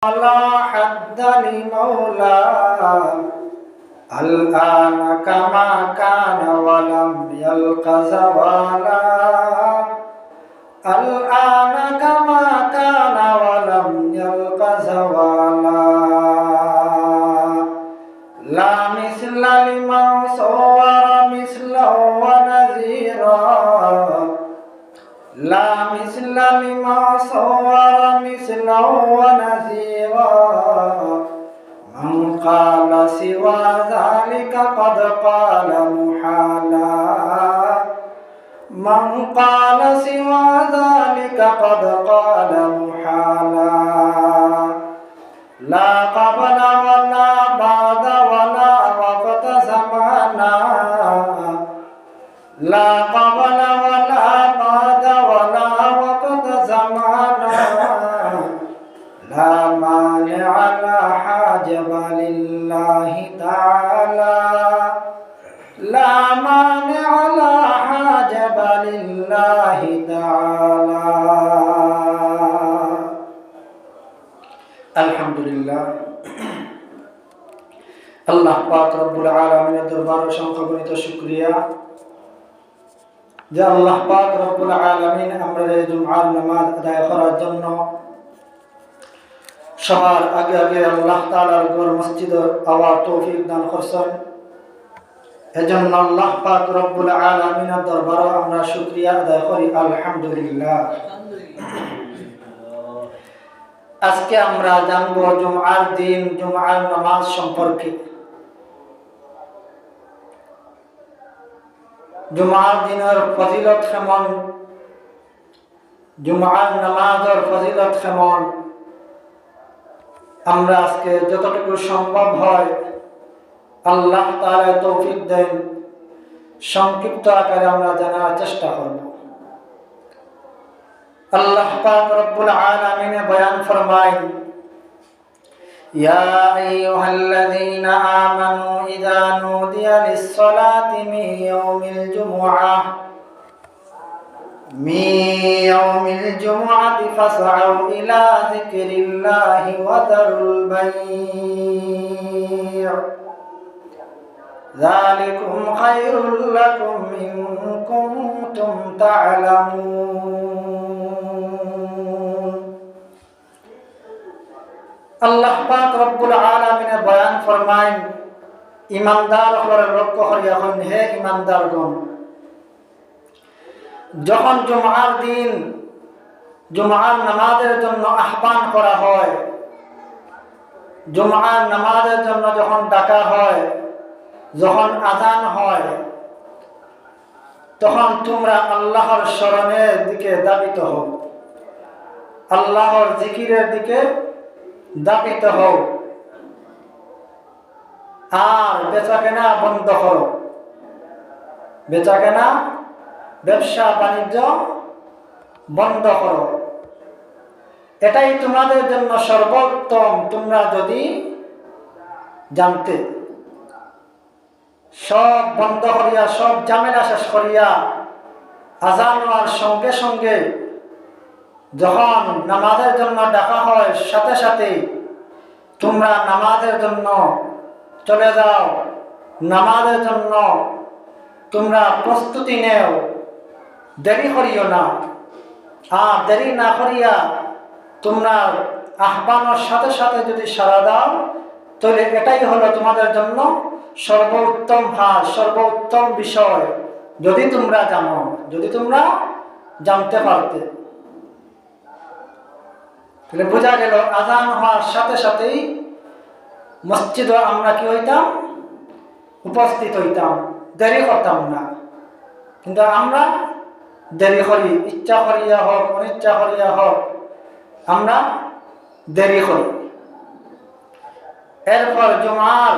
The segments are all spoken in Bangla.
لا حد لمولاه الآن كما كان ولم يلق زوالا الآن كما كان ولم يلق زوالا لا مثل لمن صور مثله ونذيرا لا مثل لما صور مثله ونذيرا من قال سوى ذلك قد قال محالا من قال سوى ذلك قد قال محالا لا قبل ولا بعد ولا وقت زمانا لا قبل ولا بعد ولا وقت زمانا لا مانع لا حاجب لله تعالى لا مانع لا حاجب لله تعالى الحمد لله আল্লাহ পাক রব্বুল আলামিনের দরবারে সংকল্পিত শুকরিয়া যে আল্লাহ পাক রব্বুল আলামিন আমাদের জুমআর নামাজ আদায় করার জন্য সবার আগে আগে আল্লাহ তাআলার ঘর মসজিদের আওয়ার তৌফিক দান করছেন। এজন্য আল্লাহ পাক রব্বুল আলামিনের দরবারে আমরা শুকরিয়া আদায় করি আলহামদুলিল্লাহ। আজকে আমরা জানব জুমআর দিন জুমআর নামাজ সম্পর্কে। জুমআর দিনের ফজিলত কেমন, জুমআর নামাজের ফজিলত কেমন, আমরা আজকে যতটুকু সম্ভব হয় আল্লাহ তাআলা তৌফিক দেন সংক্ষিপ্ত আকারে আমরা জানার চেষ্টা করব। আল্লাহ পাক রব্বুল আলামিন বয়ান ফরমায়, ইয়া আইয়ুহাল্লাযীনা আমানু ইযা নুদিয়া লিস-সালাতি মিন ইয়াউমিল জুমআহ ফাসআউ ইলা যিকরিল্লাহি ওয়া দারুল বাই' যালিকুম খায়রুল লাকুম ইন কুনতুম তা'লামুন। আল্লাহ পাক রব্বুল আলামিনের বয়ান ফরমায়, ইমানদার হওয়ার লক্ষ্য করিয়া হন হে ইমানদারগণ, যখন জুমআর দিন জুমআর নামাজের জন্য আহ্বান করা হয়, জুমআর নামাজের জন্য যখন ডাকা হয়, যখন আযান হয়, তখন তোমরা আল্লাহর স্মরণের দিকে ধাবিত হও, আল্লাহর জিকিরের দিকে ধাবিত হও, আর বেচাকেনা বন্ধ করো, বেচাকেনা ব্যবসা বাণিজ্য বন্ধ করো। এটাই তোমাদের জন্য সর্বোত্তম, তোমরা যদি জানতে। সব বন্ধ করিয়া, সব ঝামেলা শেষ করিয়া আযান হওয়ার সঙ্গে সঙ্গে যখন নামাজের জন্য ডাকা হয়, সাথে সাথে তোমরা নামাজের জন্য চলে যাও, নামাজের জন্য তোমরা প্রস্তুতি নেও, দেরি করিও না। আর দেরি না করিয়া তোমরা আহ্বানের সাথে সাথে যদি সাড়া দাও, তাহলে এটাই হলো তোমাদের জন্য সর্বোত্তম হাল, সর্বোত্তম বিষয়, যদি তোমরা জানো, যদি তোমরা জানতে পারতে। তাহলে বোঝা গেল আযান হওয়ার সাথে সাথেই মসজিদে আমরা কি হইতাম, উপস্থিত হইতাম, দেরি করতাম না। কিন্তু আমরা দেরি করি, ইচ্ছা করিয়া হোক অনিচ্ছা করিয়া হোক আমরা দেরি করি। এরপর জুমআর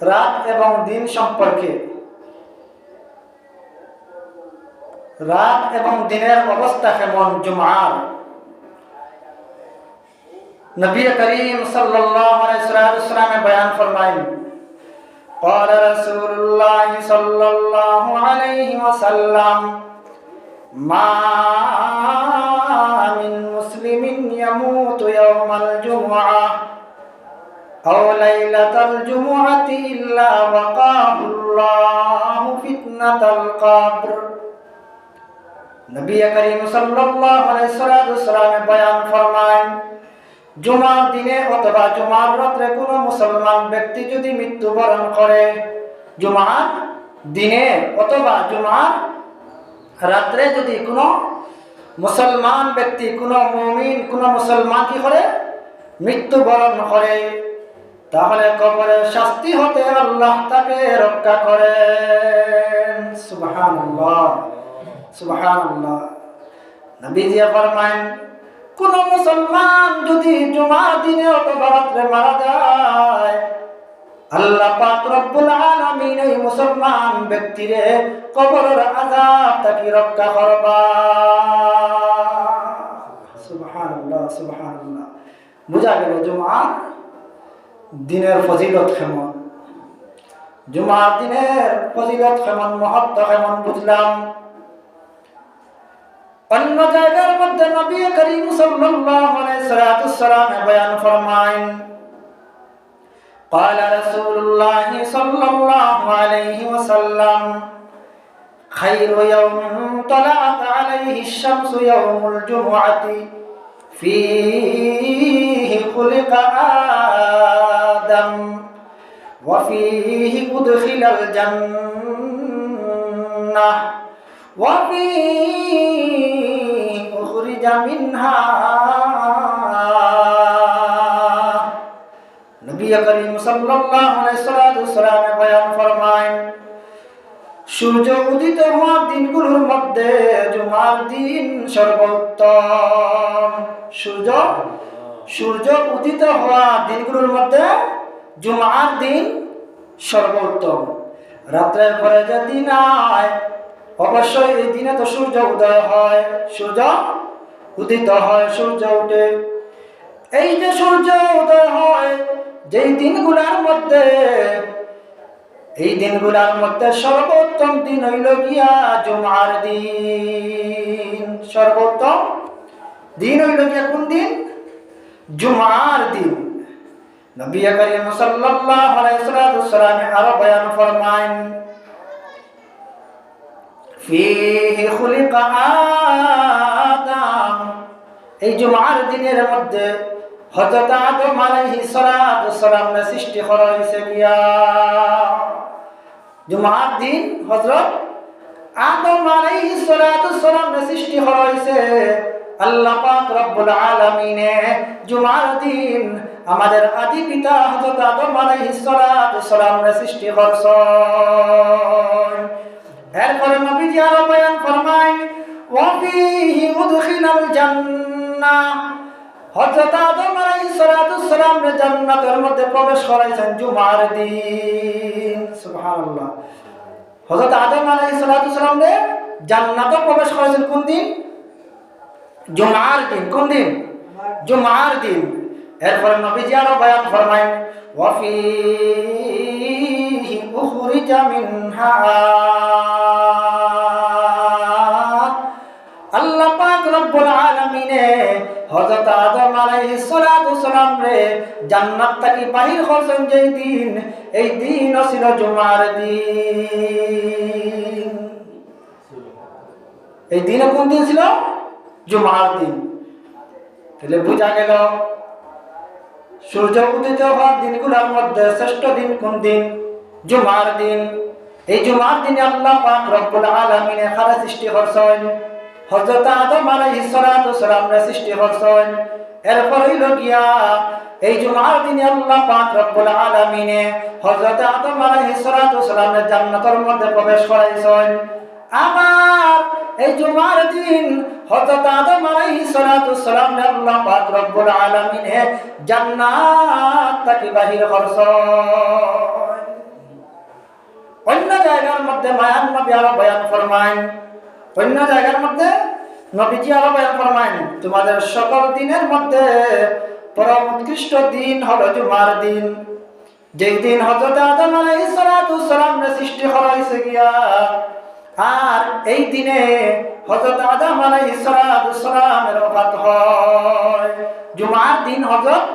রাত এবং দিন সম্পর্কে, রাত এবং দিনের অবস্থা কেমন জুমআর। নবী করিম সাল্লাল্লাহু আলাইহি ওয়াসাল্লাম বয়ান ফরমায়েন, قال رسول الله صلى الله عليه وسلم ما من مسلم يموت يوم الجمعة আও লাইলাতাল জুমআতি ইল্লা ওয়াকাহুল্লাহু ফিতনাতাল কবর। নবী করিম সাল্লাল্লাহু আলাইহি ওয়াসাল্লাম বয়ান ফরমান, জুমার দিনে অথবা জুমার রাতে কোনো মুসলমান ব্যক্তি যদি মৃত্যুবরণ করে, জুমার দিনে অথবা জুমার রাতে যদি কোনো মুসলমান ব্যক্তি, কোনো মুমিন, কোনো মুসলমান কি করে মৃত্যুবরণ করে, তাহলে কবরের শাস্তি হতে আল্লাহ তাকে রক্ষা করেন। সুবহানাল্লাহ, সুবহানাল্লাহ। নবীজি ফরমান, কোন মুসলমান যদি জুমার দিনে অথবা রাতে মারা যায়, আল্লাহ পাক রব্বুল আলামিন এই মুসলমান ব্যক্তিরে কবরের আযাব থেকে রক্ষা করবা। সুবহানাল্লাহ, সুবহানাল্লাহ। বুঝা গেল জুমার দিনের ফজিলত কেমন, জুমার দিনের ফজিলত কেমন, মহত্ব কেমন বুঝলাম। অন্য জায়গার মধ্যে নবী করিম সাল্লাল্লাহু আলাইহি ওয়াসাল্লাম বয়ান ফরমায়েন, قال رسول الله صلى الله عليه وسلم خير يوم طلعت عليه الشمس يوم الجمعة فيه خلق آدم وفيه أدخل الجنة وفيه أخرج منها। নবী করিম সাল্লাল্লাহু আলাইহি ওয়াসাল্লাম বয়ান ফরমায়েন, সূর্য উদিত হওয়ার দিনগুলোর মধ্যে জুমার দিন সর্বোত্তম। সূর্য উদিত হওয়ার দিনগুলোর মধ্যে জুমার দিন সর্বোত্তম। রাত্রের পরে যে দিন হয়, অবশ্যই এই দিনে তো সূর্য উদয় হয়, সূর্য উদিত হয়, সূর্য ওঠে। এই যে সূর্য উদয় হয় যেই দিনগুলার মধ্যে, এই দিনগুলার মধ্যে সর্বোত্তম দিন হইল গিয়া জুমার দিন। সর্বোত্তম দিন হইল গিয়া কোন দিন? জুমার দিন। নবী করিম সাল্লাল্লাহু আলাইহি ওয়াসাল্লাম আরো বয়ান ফরমায়েন, ফীহি খুলিকা আদম, এই জুমার দিনের মধ্যে হযরত আদম আলাইহিস সালাম সৃষ্টি করা হয়েছে গিয়া। জুমার দিন হযরত আদম আলাইহিস সালাম সৃষ্টি করা হয়েছে। আল্লাহ পাক রব্বুল আলামিনে জুমার দিন আমাদের আদি পিতা হযরত আদম আলাইহিস সালাম সৃষ্টি করছেন। এরপরে নবীজি আরো বয়ান ফরমায়, ওয়া ফীহি উদখিলাল জান্নাহ, হযরত আদম আলাইহিস সালাম জান্নাতের মধ্যে প্রবেশ করাইছেন জুমার দিন। সুবহানাল্লাহ। হযরত আদম আলাইহিস সালাম জান্নাতে প্রবেশ করাইছেন কোন দিন? জুমার দিন। কোন দিন? জুমার দিন। এরপরে নবীজি আরো বয়ান ফরমায়, ওয়া ফীহি উখরিজা মিনহা, আল্লাহ পাক রব্বুল আলামিনে হযরত আদম আলাইহিস সালাম রে জান্নাত থেকে বাহির করছেন যেই দিন, এই দিন ছিল জুমার দিন। এই দিন কোন দিন ছিল? জুমার দিন। তাহলে বুঝা গেল সূর্য উদিত হওয়ার দিনগুলোর মধ্যে শ্রেষ্ঠ দিন কোন দিন? জুমার দিন। এই জুমার দিনে আল্লাহ পাক রব্বুল আলামিনে খারা সৃষ্টি করছেন, হযরত আদম আলাইহিস সালাম সৃষ্টি করছেন। এরপর হইল গিয়া এই জুমার দিনে আল্লাহ পাক রব্বুল আলামিনে হযরত আদম আলাইহিস সালাম জান্নাতের মধ্যে প্রবেশ করাইছেন। আবার এই জুমার দিন হযরত আদম আলাইহিস সালাম আল্লাহ পাক রব্বুল আলামিনে জান্নাত থেকে বাহির করছেন। অন্য জায়গার মধ্যে মায়ান নবী আরো বয়ান ফরমায়, অন্য জায়গার মধ্যে নবীজি আরো বয়ান ফরমায়, তোমাদের সকল দিনের মধ্যে পরম উৎকৃষ্ট দিন হলো জুমার দিন, যেই দিন হযরত আদম আলাইহিস সালাম সৃষ্টি করা হয়েছে গিয়া। আর এই দিনে হযরত আদম আলাইহিস সালামের ওফাত হয়। জুমার দিন হযরত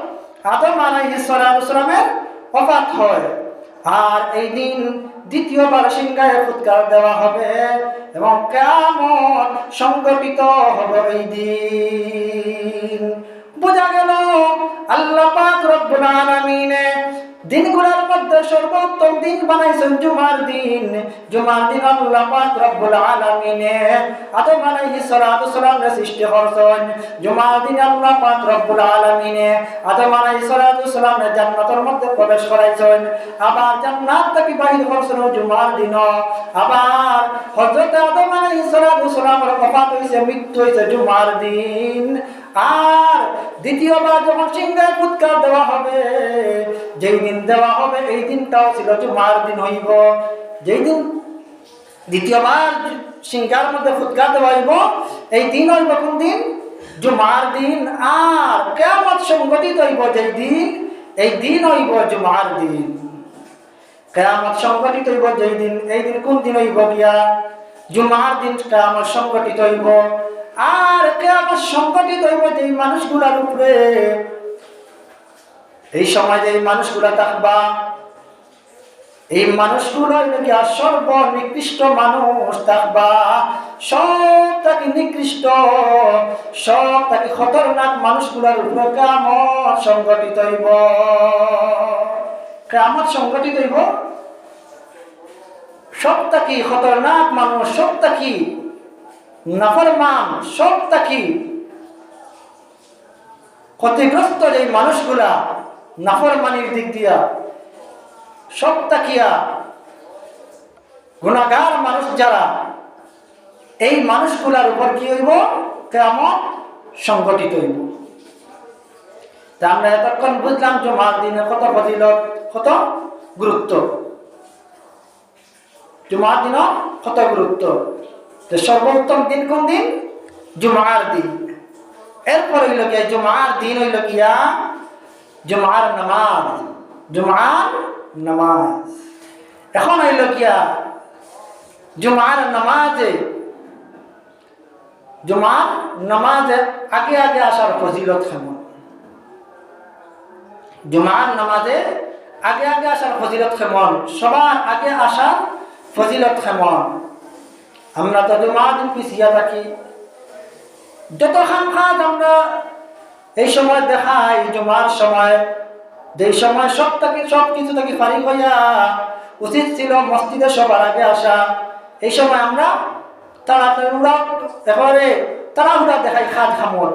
আদম আলাইহিস সালামের ওফাত হয়। আর এই দিন দ্বিতীয়বার সিংহায় ফুৎকার দেওয়া হবে এবং কিয়ামত সংঘটিত হবে এই দিন। বোঝা গেল আল্লাহ পাক রব্বুল আলামিন দিনগুলোর মধ্যে সর্বোত্তম দিন বানাইছেন জুমার দিন। জুমার দিন আল্লাহ পাক রব্বুল আলামিন আদম আলাইহিস সালামের সৃষ্টি করছেন। জুমার দিন আল্লাহ পাক রব্বুল আলামিন আদম আলাইহিস সালামের জান্নাতের মধ্যে প্রবেশ করাইছেন। আবার জান্নাত থেকে বাহির করছেন জুমার দিন। আবার হযরত আদম আলাইহিস সালামের ওফাত হইছে, মৃত্যু হইছে জুমার দিন। আর দ্বিতীয়বার যখন সিংহায় ফুৎকার দেওয়া হবে, যেই দিন দেওয়া হবে এই দিনটাও ছিল জুমার দিন হইব। যেই দিন দ্বিতীয়বার সিংহার মধ্যে ফুৎকার দেওয়া হইব এই দিন হইব কোন দিন? জুমার দিন। আর কিয়ামত সংঘটিত হইব যেই দিন, এই দিন হইব জুমার দিন। কিয়ামত সংঘটিত হইব যেই দিন, এই দিন কোন দিন হইব গিয়া? জুমার দিন কিয়ামত সংঘটিত হইব। আর কিয়ামত সংঘটিত হইব যেই মানুষগুলার উপরে, এই সময় যে মানুষগুলা থাকবা, এই মানুষগুলো গিয়া সর্বনিকৃষ্ট মানুষ থাকবা। সব থেকে নিকৃষ্ট, সব থেকে খতরনাক মানুষগুলার উপরে কিয়ামত সংঘটিত হইব। কিয়ামত সংঘটিত হইব সব থেকে খতরনাক মানুষ, সব থেকে নাফরমান, সব থেকে ক্ষতিগ্রস্ত যে মানুষগুলা নাফরমানির দিক দিয়া, সব তাকিয়া গুনাহগার মানুষ যারা, এই মানুষগুলার উপর কি হইব? কিয়ামত সংঘটিত হইব। তা আমরা এতক্ষণ বুঝলাম জুমার দিনে কত ফজিলত, কত গুরুত্ব। জুমার দিন কত গুরুত্ব। সর্বোত্তম দিন কোন দিন? জুমার দিন। এরপর হইল গিয়া জুমার দিন হইল গিয়া জুমার নামাজ। জুমার নামাজ এখন হইল গিয়া জুমার নামাজে, জুমার নামাজে আগে আগে আসার ফজিলত কেমন? জুমার নামাজে আগে আগে আসার ফজিলত কেমন? সবার আগে আসার ফজিলত কেমন? আমরা তো জুমার দিন পিছিয়ে থাকি। যত খামখাজ আমরা এই সময় দেখাই, জুমার সময়, যে সময় সব কিছু থেকে ফারিক হইয়া উচিত ছিল মসজিদে সবার আগে আসা, এই সময় আমরা তাড়াহুড়া দেখাই খাদ খামর।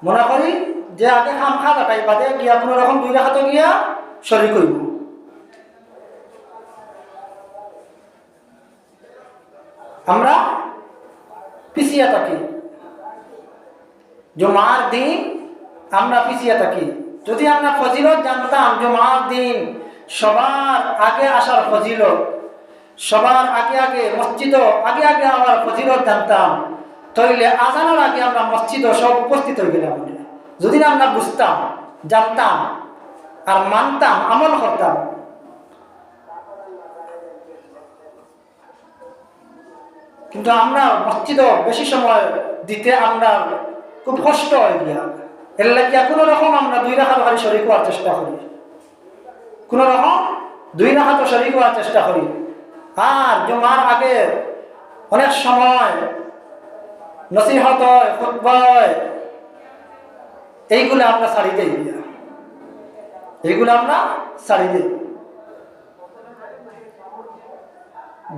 মনে করি যে আগে খাম খাদ আটাই বাদে গিয়া কোনো রকম দুই রাখাতে গিয়া শরীর করব। আমরা পিছিয়ে থাকি। জুমার দিন আমরা পিছিয়ে থাকি। যদি আমরা ফজিলত জানতাম, জুমার দিন সবার আগে আসার ফজিলত, সবার আগে আগে মসজিদ আগে আগে আমার ফজিলত জানতাম, তাইলে আজানের আগে আমরা মসজিদ সব উপস্থিত হয়ে গেলাম। যদি না আমরা বুঝতাম, জানতাম আর মানতাম, আমল করতাম। কিন্তু আমরা মসজিদ বেশি সময় দিতে আমরা খুব কষ্ট হয় গিয়া, এর লাগিয়া কোনো রকম আমরা দুই রাখাত খালি শরীর হওয়ার চেষ্টা করি, কোনো রকম দুই রাখাত শরীর হওয়ার চেষ্টা করি। আর জুমার আগে অনেক সময় নসিহত হয়, খুতবা হয়, এইগুলো আমরা ছাড়ি দেই গিয়া, এইগুলো আমরা ছাড়ি দেই।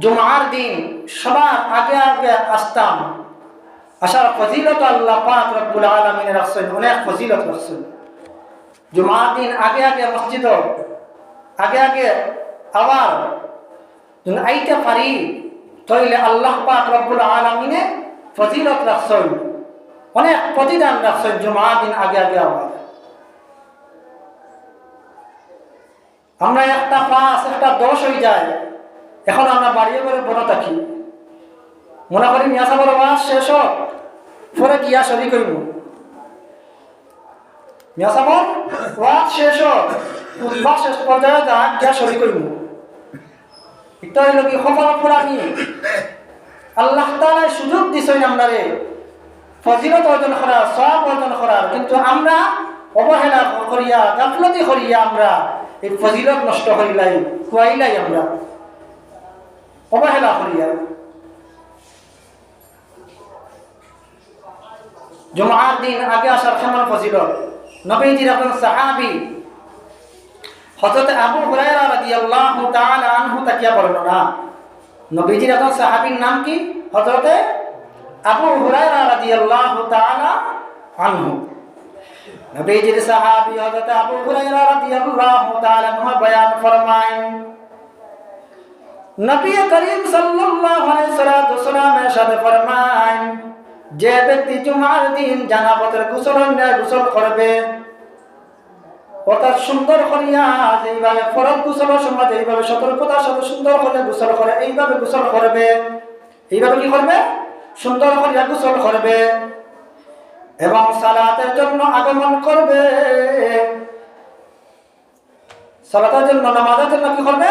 জুমার দিন সবার আগে আগে আসতাম, আসার ফজিলত আল্লাহ পাক রব্বুল আলামিন রাখছেন, অনেক ফজিলত রাখছেন। জুমার দিন আগে আগে মসজিদ আগে আগে আবার আইতে পারি, তাইলে আল্লাহ পাক রব্বুল আলামিনে ফজিলত রাখছেন, অনেক প্রতিদান রাখছেন। জুমার দিন আগে আগে আবার আমরা একটা 5 একটা 10 হয়ে যায়। এখন আমরা বাড়িয়ে করে বড় থাকি, মনে করি মিয়া সাহেবের ওয়াজ শেষ হোক, পরে গিয়া শরীর করব। মিয়া সাহেবের ওয়াজ শেষ হোক, খুতবা শেষ পর্যায়ে যাক গিয়া শরীর করব। এটা হইল কি খবর পুরানি। আল্লাহ তাআলা সুযোগ দিছেন আমরারে ফজিলত অর্জন করার, সওয়াব অর্জন করার, কিন্তু আমরা অবহেলা করিয়া গাফলতি করিয়া আমরা এই ফজিলত নষ্ট করিলাই খুয়াইলাই আমরা অবহেলা করিয়া। জুমার দিন আগে আসার কেমন ফজিলত। নবীজির একজন সাহাবী হযরত আবু হুরায়রা রাদিয়াল্লাহু তাআলা আনহু তাকিয়া বর্ণনা। নবীজির একজন সাহাবীর নাম কি? হযরত আবু হুরায়রা রাদিয়াল্লাহু তাআলা আনহু। নবীজির সাহাবী হযরত আবু হুরায়রা রাদিয়াল্লাহু তাআলা আনহু বয়ান ফরমায়েন, নবী করিম সাল্লাল্লাহু আলাইহি ওয়াসাল্লাম ইরশাদ ফরমায়েন, যে ব্যক্তি জুমার দিন জানাবতের গোসল করবে, অর্থাৎ সুন্দর করিয়া যেইভাবে ফরজ গোসলের সময় যেইভাবে সতর্কতার সাথে সুন্দর করে গোসল করে এইভাবে গোসল করবে, এইভাবে কি করবে? সুন্দর করিয়া গোসল করবে এবং সালাতের জন্য আগমন করবে, সালাতের জন্য নামাজের জন্য কি করবে?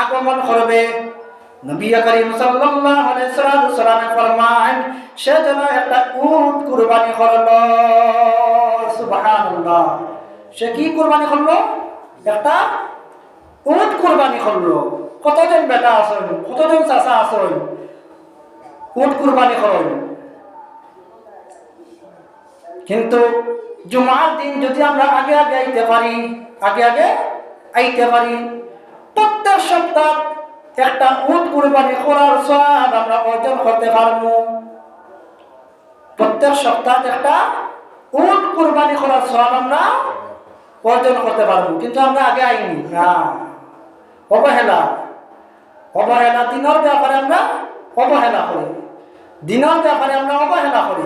আগমন করবে। নবী করিম সাল্লাল্লাহু আলাইহি ওয়াসাল্লাম ফরমান, সে যেন একটা উট কুরবানি করলো। সুবহানাল্লাহ। সে কি কুরবানি করলো? একটা উট কুরবানি করলো। কতজন বেটা আছেন, কতজন চাচা আছেন উট কুরবানি করেন। কিন্তু জুমার দিন যদি আমরা আগে আগে আইতে পারি, প্রত্যেক সপ্তাহ একটা উট কুরবানি করার সওয়াব আমরা অর্জন করতে পারবো। প্রত্যেক সপ্তাহ একটা উট কুরবানি করার সওয়াব আমরা অর্জন করতে পারবো, কিন্তু আমরা আগে আইনি না। অবহেলা দিনের ব্যাপারে আমরা অবহেলা করি,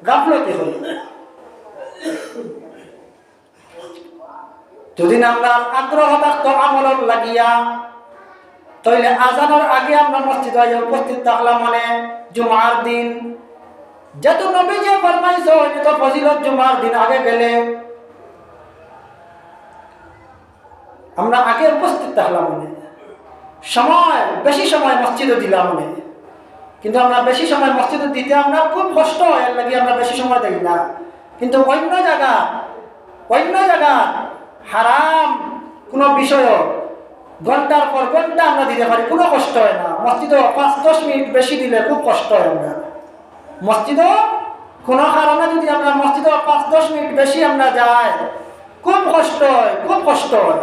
গাফলতি করি। যদি আমরা আগ্রহ থাকতো আমলের লাগিয়া, তাহলে আজানের আগে আমরা মসজিদে উপস্থিত থাকলাম। মানে জুমার দিন যেহেতু নবী যে ফরমাইছে তো ফজিলত জুমার দিন আগে গেলে আমরা আগে উপস্থিত থাকলাম, বেশি সময় মসজিদে দিলাম। কিন্তু আমরা বেশি সময় মসজিদে দিতে আমরা খুব কষ্ট হয়, এর লাগে আমরা বেশি সময় দিই না। কিন্তু অন্য জায়গা হারাম কোনো বিষয় ঘন্টার পর ঘন্টা আমরা দিতে পারি, কোনো কষ্ট হয় না। মসজিদে 5-10 মিনিট বেশি দিলে খুব কষ্ট হয়। আমরা মসজিদে কোনো কারণে যদি আমরা মসজিদে 5-10 মিনিট বেশি আমরা যাই, খুব কষ্ট হয়।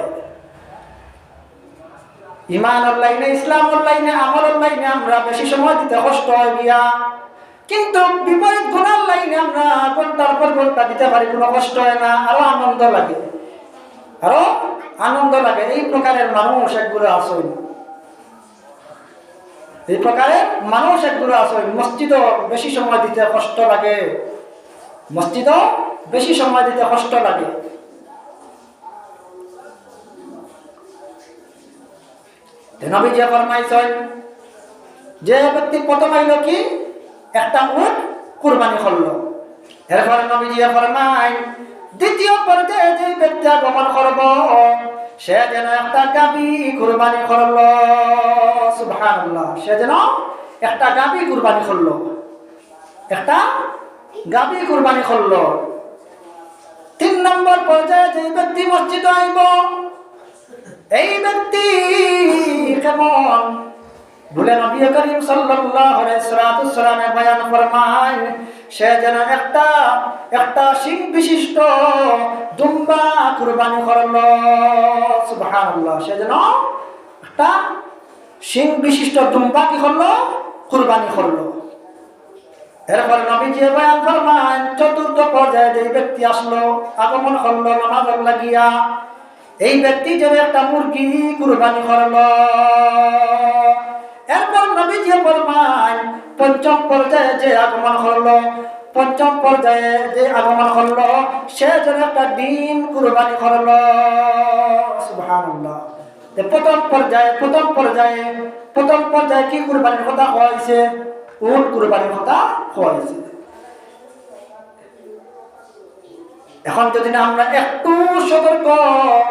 ইমানের লাইনে, ইসলামের লাইনে, আমলের লাইনে আমরা বেশি সময় দিতে কষ্ট হয় গিয়া, কিন্তু বিপরীত গুণার লাইনে আমরা ঘন্টার পর ঘন্টা দিতে পারি, কোনো কষ্ট হয় না, আরো আনন্দ লাগে। এই প্রকারের মানুষ একগুলো আসেন, মসজিদও বেশি সময় দিতে কষ্ট লাগে, নবী যে ফরমাইছেন, যে ব্যক্তি প্রথম আইল কি একটা উট কুরবানি করলো, এরপরে নবী যে ফরমায় দ্বিতীয় পর্যায়ে যে ব্যক্তি আগমন করব সে যেন একটা গাভী কুরবানি করলো। সুবহানাল্লাহ। সে যেন একটা গাভী কুরবানি করলো। 3 নম্বর পর্যায়ে যে ব্যক্তি মসজিদে আইব, এই ব্যক্তি কেমন বলে নবী করিম সাল্লাল্লাহু আলাইহি ওয়াসাল্লাম বয়ান ফরমান, সে যেন একটা শিং বিশিষ্ট দুম্বা কুরবানি করলো। সুবহানাল্লাহ। সে যেন একটা শিং বিশিষ্ট দুম্বা কি করলো? কুরবানি করলো। এরপরে নবী যে বয়ান ফরমান, চতুর্থ পর্যায়ে যে ব্যক্তি আসলো, আগমন করলো নামাজের লাগিয়া, এই ব্যক্তি যেন একটা মুরগি কুরবানি করলো। এরপর নবী যে ফরমান, পঞ্চম পর্যায়ে যে আগমন করলো সে যেন একটা ডিম কুরবানি করলো। সুবহানাল্লাহ। প্রথম পর্যায়ে কি কুরবানির কথা হয়েছে? উট কুরবানির কথা হয়েছে। এখন যদি না আমরা একটু সতর্ক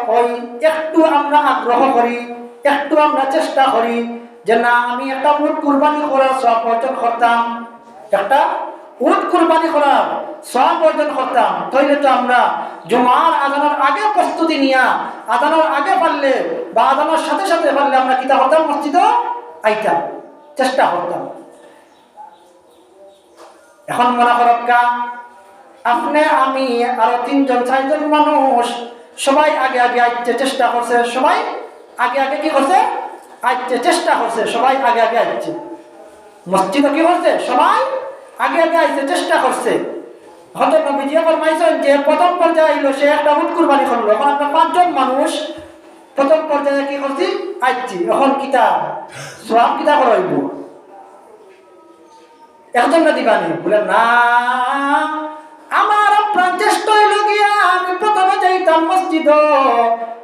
হই, একটু আমরা আগ্রহ করি, একটু আমরা চেষ্টা করি যে না আমি একটা উট কুরবানি করার সওয়াব অর্জন করতাম, একটা উট কুরবানি করার সওয়াব অর্জন করতাম, তাইলে তো আমরা জুমার আজানের আগে প্রস্তুতি নিয়া আজানের আগে পারলে বা আজানের সাথে সাথে পারলে আমরা কিতা করতাম, মসজিদে আইতাম, চেষ্টা করতাম। এখন মনে করক্কা আপনি আমি আরো 3-4জন মানুষ সবাই আগে আগে আইতে চেষ্টা করছে, সবাই আগে আগে কি করছে, আইতে চেষ্টা করছে, সবাই আগে আগে আইছে মসজিদে, কি করছে, সবাই আগে আগে আইতে চেষ্টা করছে। হয়তো নবীজি ফরমাইছেন যে প্রথম পর্যায়ে আইলো সে একটা উট কুরবানি করলো, এখন আমরা 5জন মানুষ প্রথম পর্যায়ে কি করছি, আইছি, এখন কিতা সওয়াব কিতা করাইব, একজন না দিবানি বলে না, আমার প্রাণ চেষ্টা হইল গিয়া আমি প্রথমে যাইতাম মসজিদ,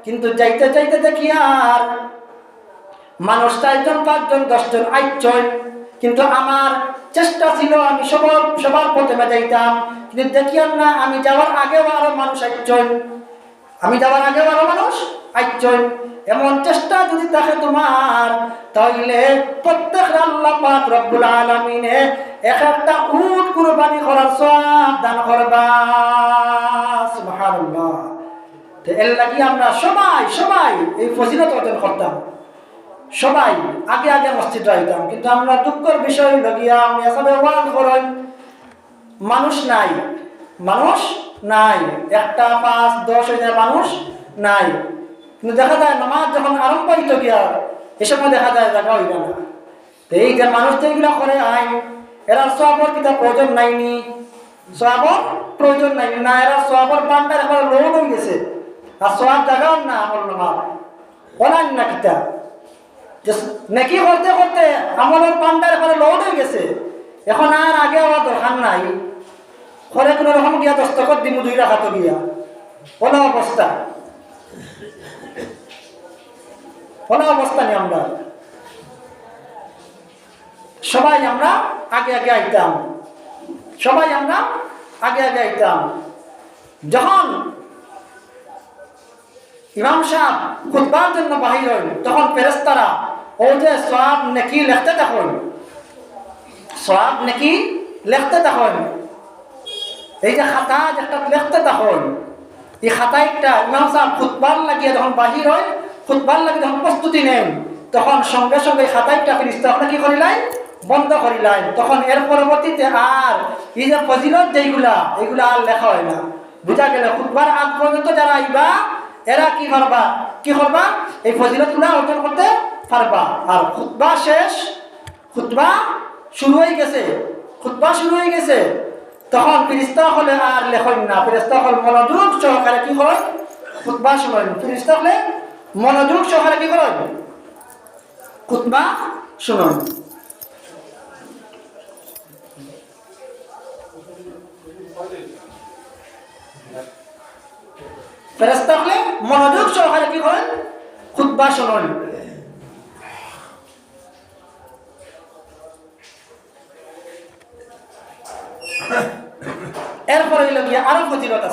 কিন্তু যাইতে যাইতে দেখি আর মানুষ 4জন 5জন 10জন আইচন, কিন্তু আমার চেষ্টা ছিল আমি সবার প্রথমে যাইতাম, কিন্তু দেখি না আমি যাওয়ার আগেও আরো মানুষ আইচন, আমি যাওয়ার আগেও আরো মানুষ আইচন। এমন চেষ্টা যদি থাকে তোমার, তাহলে প্রত্যেক আল্লাহ পাক রব্বুল আলামিনে এক একটা উট কুরবানি করার সওয়াব দান করবা। সুবহানাল্লাহ। তো এর লাগি আমরা সবাই এই ফজিলত অর্জন করতাম, সবাই আগে আগে মসজিদে আইতাম, কিন্তু আমরা দুঃখের বিষয় লাগিয়া আমি এসবে ওয়াজ করেন মানুষ নাই, 1, 5, 10 হাজার মানুষ নাই, কিন্তু দেখা যায় নামাজ যখন আরম্ভ হইত গিয়া এ সময় দেখা যায় জায়গা হইল না। এই যে মানুষ যেগুলা করে আইন এরা সওয়াবের কিতা প্রয়োজন নাইনি, সওয়াবের প্রয়োজন নাইনি না, এরা সওয়াবের বান্দার এখন লোড হয়ে গেছে, আর সওয়াব জায়গাও না আমল নামা অনান না কিতা নাকি করতে করতে আমলের বান্দার এখন লোড হয়ে গেছে, এখন আর আগে আমার দরকার নাই, করে কোনো রকম গিয়া দস্তখত দিমু 2 রাখাত গিয়া কোনো অবস্থা নেই। আমরা সবাই আমরা আগে আগে আইতাম, যখন ইমাম সাহেব খুতবার জন্য বাহির হইল তখন ফেরেশতারা ও যে সওয়াব নেকি লিখতে থাকেন, এই যে খাতা যেটা লিখতে থাকেন, এই খাতা একটা ইমাম সাহেব খুতবার লাগিয়ে যখন বাহির হয়, খুতবার লাগে যখন প্রস্তুতি নেন, তখন সঙ্গে সঙ্গে খাতাইটা ফেরেশতা আপনারা কি করিলেন, বন্ধ করিলেন। তখন এর পরবর্তীতে আর এই যে ফজিলত যেগুলা এগুলা আর লেখা হয় না। বুঝা গেল খুতবার আগ পর্যন্ত যারা আইবা এরা কি করবা এই ফজিলতগুলা অর্জন করতে পারবা। আর খুতবা শুরু হয়ে গেছে, তখন ফেরেশতা হলে আর লেখন না, ফেরেশতা হল মনোযোগ সহকারে কি করেন, খুতবা শুনেন, ফেরেশতা হলে মনোযোগ সহকারে কি করেন, খুতবা শুনুন। ফেরেশতা হলে মনোযোগ সহকারে কি করেন, খুতবা শুনুন। এরপরে গিয়ে আরো ফজিলত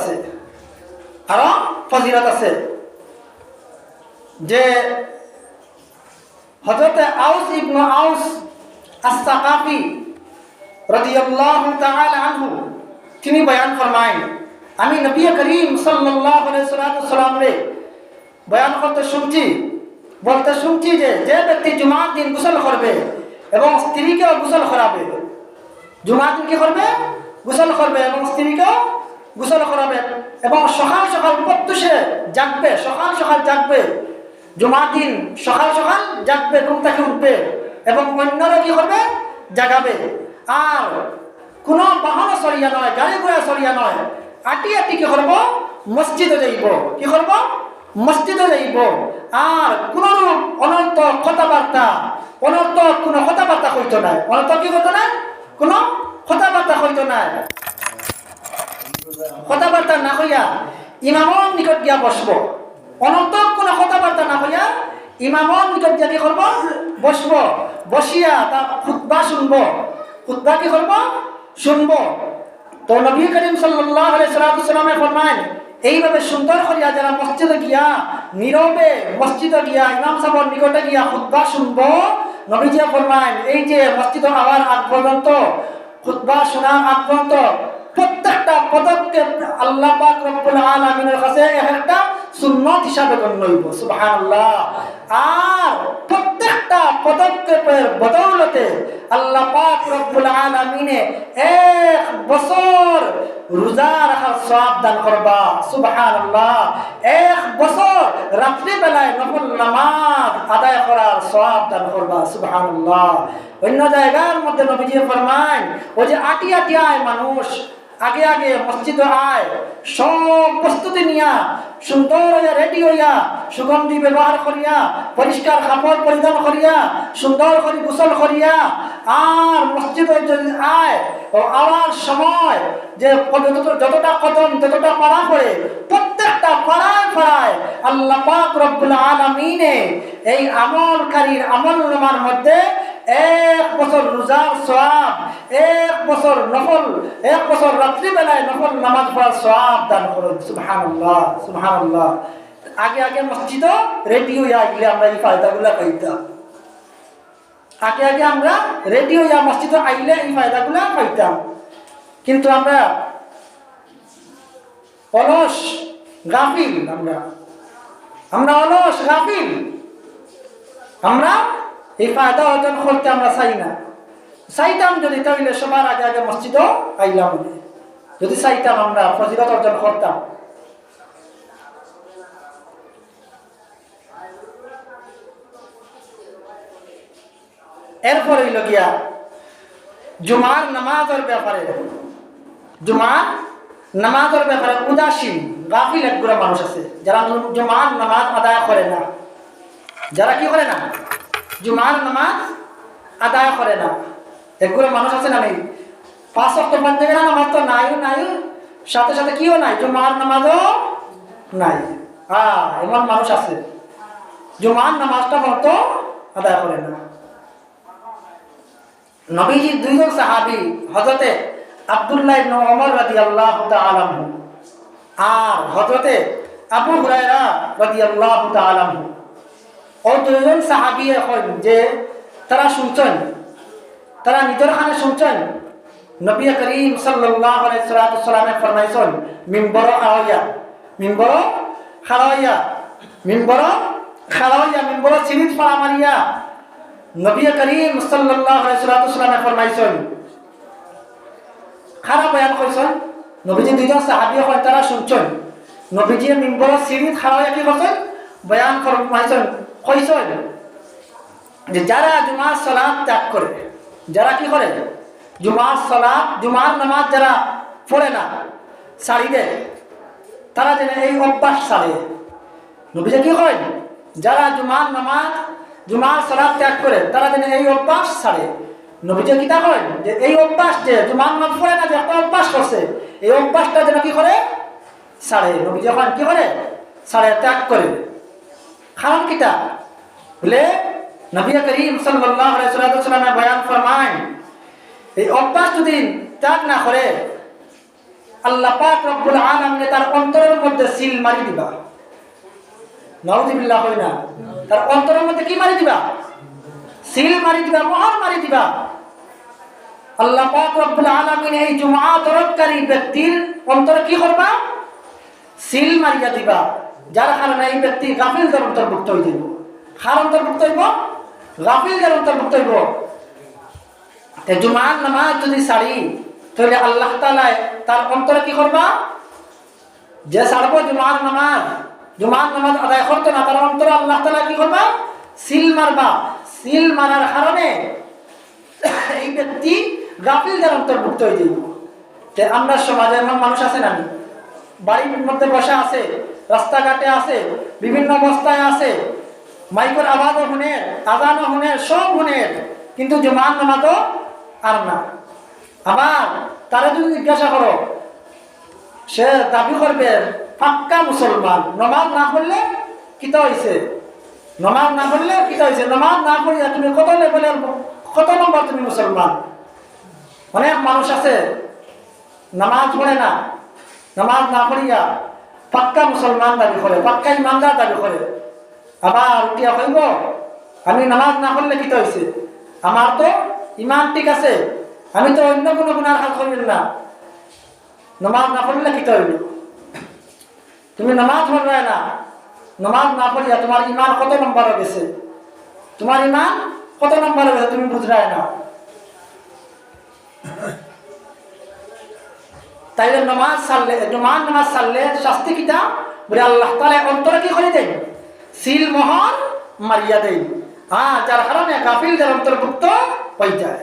আছে, যে হযরত আউস ইবনে আউস আস-সাকাফি রাদিয়াল্লাহু তাআলা আনহু তিনি বয়ান ফরমায়েন, আমি নবী করিম সাল্লাল্লাহু আলাইহি ওয়াসাল্লাম রে বয়ান বলতে শুনছি যে ব্যক্তি জুমার দিন গোসল করবে এবং স্ত্রীকেও গোসল করাবে, জুমার দিন কি করবে, গোসল করবে এবং স্ত্রীকেও গোসল করাবে, এবং সকাল সকাল প্রত্যুষে জাগবে, জুমার দিন সকাল জাগবে, ঘুম থেকে উঠবে এবং অন্যরা কি করবে, জাগাবে। আর কোনো বাহন সরিয়া নয়, গাড়ি ঘোড়া সরিয়া নয়, আটি কি করব, মসজিদে যাইব, আর কোন অনর্থ কথাবার্তা হইতো না, কোনো কথাবার্তা হইতো না, কথাবার্তা না হইয়া ইমামের নিকট গিয়া বসব, অনর্থ কোনো কথাবার্তা না হইয়া ইমামের নিকট গিয়া কি করব, বসিয়া তার খুতবা শুনব। তো নবী করিম সাল্লাল্লাহু আলাইহি ওয়াসাল্লাম ফরমায়, এইভাবে সুন্দর করিয়া যারা মসজিদে গিয়া নীরবে ইমাম সাহেবের নিকটে গিয়া খুতবা শুনবো, নবীজি ফরমায় এই যে মসজিদে আওয়ার আগ পর্যন্ত খুতবা শোনার আগ পর্যন্ত প্রত্যেকটা পদক্ষেপ আল্লাহ পাক রব্বুল আলামিনের কাছে একটা সুন্নত হিসাবে গণ্য হইব। সুবহানাল্লাহ। আর প্রত্যেকটা পদক্ষেপের বদৌলতে আল্লাহ পাক রব্বুল আলামিনে 1 বছর রোজা রাখার সওয়াব দান করবা। সুবহানাল্লাহ। 1 বছর রাত্রি বেলায় নফল নামাজ আদায় করার সওয়াব দান করবা। সুবহানাল্লাহ। অন্য জায়গার মধ্যে নবীজি ফরমান, ওই যে আটি আটি আয় মানুষ, আগে আগে মসজিদে আয়, সব প্রস্তুতি নিয়া সুন্দর হইয়া রেডি হইয়া সুগন্ধি ব্যবহার করিয়া পরিষ্কার কাপড় পরিধান করিয়া সুন্দর করে গোসল করিয়া আর মসজিদে যদি আয় ও আওয়ার সময় যে যতটা কদম যতটা পাড়া করে প্রত্যেকটা পাড়ায় পাড়ায় আল্লাহ পাক রব্বুল আলামিনে এই আমলকারীর আমল নামার মধ্যে 1 বছর রোজার সওয়াব, 1 বছর নফল, 1 বছর রাত্রিবেলায় নফল নামাজ পড়ার সওয়াব দান করুন। সুবহানাল্লাহ, সুবহানাল্লাহ। আগে আগে মসজিদ রেডি হইয়া গেলে আমরা এই ফায়দাগুলো পাইতাম। আগে আগে আমরা রেডি হইয়া মসজিদে আইলে এই ফায়দাগুলো পাইতাম। কিন্তু আমরা অলস গাফিল, আমরা অলস গাফিল। আমরা এই ফায়দা অর্জন করতে আমরা চাই না। চাইতাম যদি, তাহলে সবার আগে আগে মসজিদও আইলাম। যদি চাইতাম আমরা ফজিলত অর্জন করতাম। এরপর হইল গিয়া জুমার নামাজের ব্যাপারে, জুমার নামাজের ব্যাপারে উদাসীন গাফিল একগুলো মানুষ আছে যারা জুমার নামাজ আদায় করে না। যারা কি করে না? জুমার নামাজ আদায় করে না। একগুলো মানুষ আছে না? নেই। 5 ওয়াক্ত পাঞ্জাবের নামাজ তো নাই, সাথে সাথে কিও নাই, জুমার নামাজও নাই। এমন মানুষ আছে জুমার নামাজটা হয়তো আদায় করে না। নবীজির 2 জন সাহাবী হযরতে আব্দুল্লাহ ইবনে ওমর রাদিয়াল্লাহু তাআলা আনহু আর হযরতে আবু হুরায়রা রাদিয়াল্লাহু তাআলা আনহু, ও 2 জন সাহাবী এখন যে তারা শুনছেন, তারা নিজের খানে শুনছেন নবী করিম সাল্লাল্লাহু আলাইহি ওয়াসাল্লাম ফরমাইছেন, মিম্বর খাওয়া, মিম্বর খাওয়া, মিম্বর খাওয়া, মিম্বর সিরিজ ফাড়া মারিয়া নবী করিম সাল্লাল্লাহু আলাইহি ওয়াসাল্লাম ফরমাইছেন, খারাপ বয়ান কইছেন। নবীজি 2 জন সাহাবী এখন তারা শুনছেন, নবীজি মিম্বর সিরিজ খাওয়া কি করছেন? বয়ান ফরমাইছেন, কইছেন যে যারা জুমার সালাত ত্যাগ করে, যারা কি করে? জুমার সালাত, জুমার নামাজ যারা পড়ে না, ছাড়ি দেয়, তারা যেন এই অভ্যাস ছাড়ে। নবীজি কি করেন? যারা জুমার নামাজ, জুমার সালাত ত্যাগ করে, তারা যেন এই অভ্যাস ছাড়ে। নবীজি কিতা করেন? যে এই অভ্যাস যে জুমার নামাজ পড়ে না, যে একটা অভ্যাস করছে, এই অভ্যাসটা যেন কি করে? ছাড়ে। নবীজি এখন কি করে? ছাড়ে, ত্যাগ করে। কারণ কিতা বলে নবী করিম সাল্লাল্লাহু আলাইহি ওয়াসাল্লাম বয়ান ফরমায়, এই অভ্যাস যদি ত্যাগ না করে আল্লাহ পাক রব্বুল আলামিন তার অন্তরের মধ্যে সিল মারি দিবা। নাউযুবিল্লাহ, হয় না? তার অন্তরের মধ্যে কি মারি দিবা? সিল মারি দিবা, মোহর মারি দিবা। আল্লাহ পাক রব্বুল আলামিন এই জুমআ তরককারী ব্যক্তির অন্তরে কি করবা? সিল মারিয়া দিবা। যার কারণে এই ব্যক্তি গাফিলদের অন্তর্ভুক্ত হয়ে যাইব। কার অন্তর্ভুক্ত হইব? গাফিলদের অন্তর্ভুক্ত হইব। জুমার নামাজ যদি ছাড়ি, তাহলে আল্লাহ তাআলা তার অন্তরে কি করবা? যে ছাড়বো জুমার নামাজ, জুমার নামাজ আদায় করতো না, তার অন্তরে আল্লাহ তাআলা কি করবা? সিল মারবা। সিল মারার কারণে এই ব্যক্তি গাফিলদের অন্তর্ভুক্ত হয়ে যাইব। আমরা সমাজে এমন মানুষ আছে না? বাড়ির মধ্যে বসা আছে, রাস্তাঘাটে আছে, বিভিন্ন অবস্থায় আছে, মাইকের আওয়াজও শুনের, আজানও শুনের, সব শুনের, কিন্তু জুমার নামাজও আর না। আবার তারা যদি জিজ্ঞাসা করো, সে দাবি করবে পাক্কা মুসলমান। নমাজ না পড়লে কিতা হয়েছে? নমাজ না পড়লে কিতা হয়েছে? নমাজ না পড়িয়া তুমি কত লেভেলের, কত নম্বর তুমি মুসলমান? অনেক মানুষ আছে নামাজ পড়ে না, নামাজ না পড়িয়া পাক্কা মুসলমান দাবি করে, পাক্কা ইমানদার দাবি করে। আবার উঠিয়া কইব আমি নামাজ না পড়লে কিতা হয়েছে? আমার তো ইমান ঠিক আছে, আমি তো অন্য কোনো গুনার কাজ করি না, নামাজ না পড়লে কি হইল? তুমি নামাজ পড়বে না, নামাজ না পড়িয়া তোমার ইমান কত নম্বর গেছে, তোমার ইমান কত নম্বর গেছে তুমি বুঝরায় না। তাইলে নামাজ ছাড়লে, জুমার নামাজ ছাড়লে শাস্তি কিটা বলে আল্লাহ তাআলা অন্তরে কি করে দেন? সিল মোহর মারিয়া দেন। যার কারণে গাফিলদের অন্তর্ভুক্ত হয়ে যায়।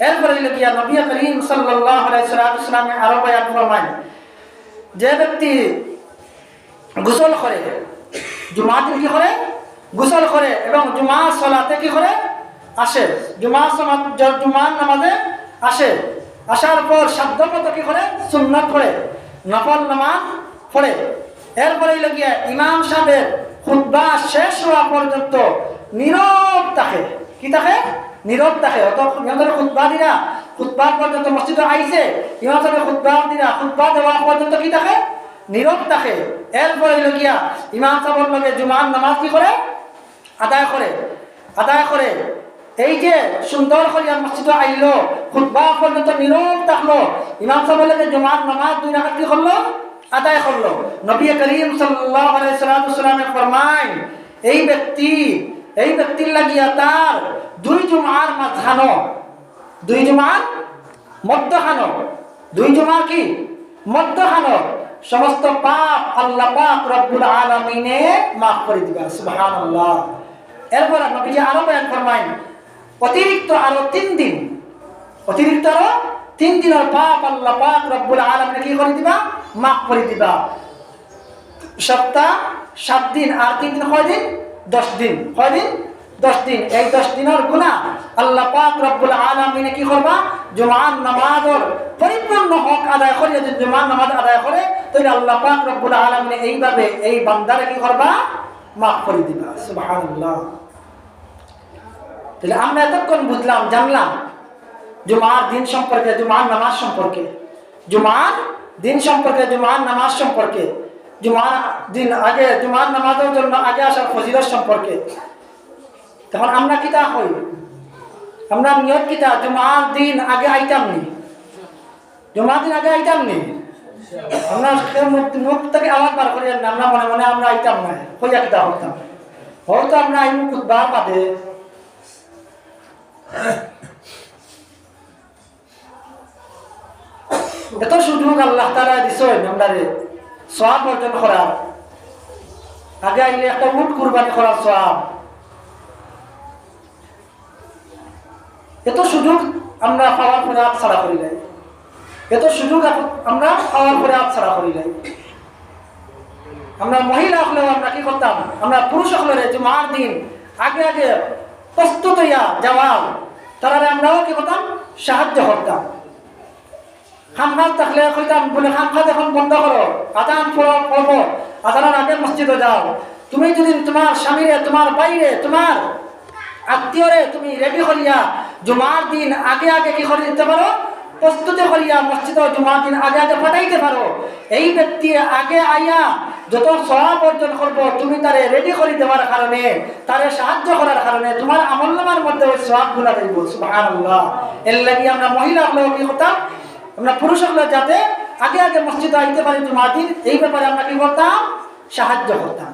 এরপরে গিয়া নবী করিম সাল্লাল্লাহু আলাইহি ওয়াসাল্লাম আরো বয়ান ফরমায়, যে ব্যক্তি গোসল করে, জুমার দিন কি করে? গোসল করে এবং জুমার সালাতে কি করে? আসে, জুমার নামাজে আসে, আসার পর সাধ্যমতো কি করে? সুন্নাত পড়ে, নফল নামাজ পড়ে। এরপরে গিয়া ইমাম সাহেবের খুতবা শেষ হওয়া পর্যন্ত নীরব থাকে। কি থাকে? নীরব থাকে। খুতবা দিরা খুতবা পর্যন্ত মসজিদে আইছে, ইমাম সাহেব খুতবা দিরা খুতবা দেওয়া পর্যন্ত কি থাকে? নীরব থাকে। এরপরে গিয়া ইমাম সাহেবের লগে জুমার নামাজ কি করে? আদায় করে। এই যে সুন্দর করিয়া মসজিদে আইলো, খুতবা পর্যন্ত নীরব থাকলো, ইমাম সাহেবের লগে জুমার নামাজ 2 রাকাত কি করলো? আদায় করলো। নবী করিম সাল্লাল্লাহু আলাইহি ওয়াসাল্লাম ফরমায়, এই ব্যক্তির লাগিয়া তার 2 জুমার মাঝখানো, 2 জুমার মধ্যখানো, 2 জুমার কি মধ্যখানো সমস্ত পাপ আল্লাহ পাক রব্বুল আলামিনে মাফ করে দিবা। সুবহানাল্লাহ। এরপর নবীজি আরো বয়ান ফরমায়, অতিরিক্ত আরো 3 দিন, অতিরিক্ত আরো 3 দিনের পাপ আল্লাহ পাক রব্বুল আলামিনে কি করে দিবা? মাফ করে দিবা। সপ্তাহ 7 দিন আর 3 দিন কয় দিন? 10 দিন। কয় দিন? 10 দিন। এই 10 দিনের গুনাহ আল্লাহ পাক রব্বুল আলামিনে কি করবা? জুমার নামাজের পরিপূর্ণ হক আদায় করে, যদি জুমার নামাজ আদায় করে তাহলে আল্লাহ পাক রব্বুল আলামিনে এইভাবে এই বান্দারে কি করবা? মাফ করে দিবা। সুবহানাল্লাহ। তাহলে আমরা এতক্ষণ বুঝলাম, জানলাম জুমার দিন সম্পর্কে, জুমার নামাজ সম্পর্কে, জুমার দিন সম্পর্কে, জুমার নামাজ সম্পর্কে, জুমার দিন আগে জুমার নামাজের জন্য আগে আসার ফজিলত সম্পর্কে। তখন আমরা কিতা হই? আমরা নিয়ত কিতা? জুমার দিন আগে আইতাম নি, জুমার দিন আগে আইতাম নি। আমরা মুখ থেকে আওয়াজ বার করি না, আমরা মনে মনে আমরা আইতাম না, হইয়া কিতা হতাম, হয়তো আমরা আইন খুতবা বাদে। এত সুযোগ আল্লাহ তাআলা দিছেন আমরারে সওয়াব অর্জন করার। আগে আইলে একটা উট কুরবানি করার সওয়াব। এত সুযোগ আমরা পাওয়ার পরে হাত ছাড়া করি নাই, এত সুযোগ আমরা পাওয়ার পরে হাত ছাড়া করি নাই। আমরা মহিলা হলেও আমরা কি করতাম? আমরা পুরুষ হলে জুমার দিন আগে আগে প্রস্তুত হইয়া যাওয়ার তারা আমরাও কি করতাম? সাহায্য করতাম। খামখাজ থাকলে কইতাম বলে খামখাজ এখন বন্ধ করো, আজান পড়বো, আজানের আগে মসজিদে যাও। তুমি যদি তোমার স্বামীরে, তোমার বাইরে, তোমার আত্মীয়রে তুমি রেডি করিয়া জুমার দিন আগে আগে কি করে দিতে পারো? প্রস্তুতি করিয়া মসজিদে জুমার দিন আগে আগে পাঠাইতে পারো। এই ব্যক্তি আগে আইয়া যত সওয়াব অর্জন করবো, তুমি তারে রেডি করে দেওয়ার কারণে, তারে সাহায্য করার কারণে তোমার আমলনামার মধ্যে ওই সওয়াবগুলো দেব। সুবহানাল্লাহ। এর লাগি আমরা মহিলা হলেও কি করতাম? আমরা পুরুষ হলে যাতে আগে আগে মসজিদে আইতে পারি জুমার দিন, এই ব্যাপারে আমরা কি করতাম? সাহায্য করতাম।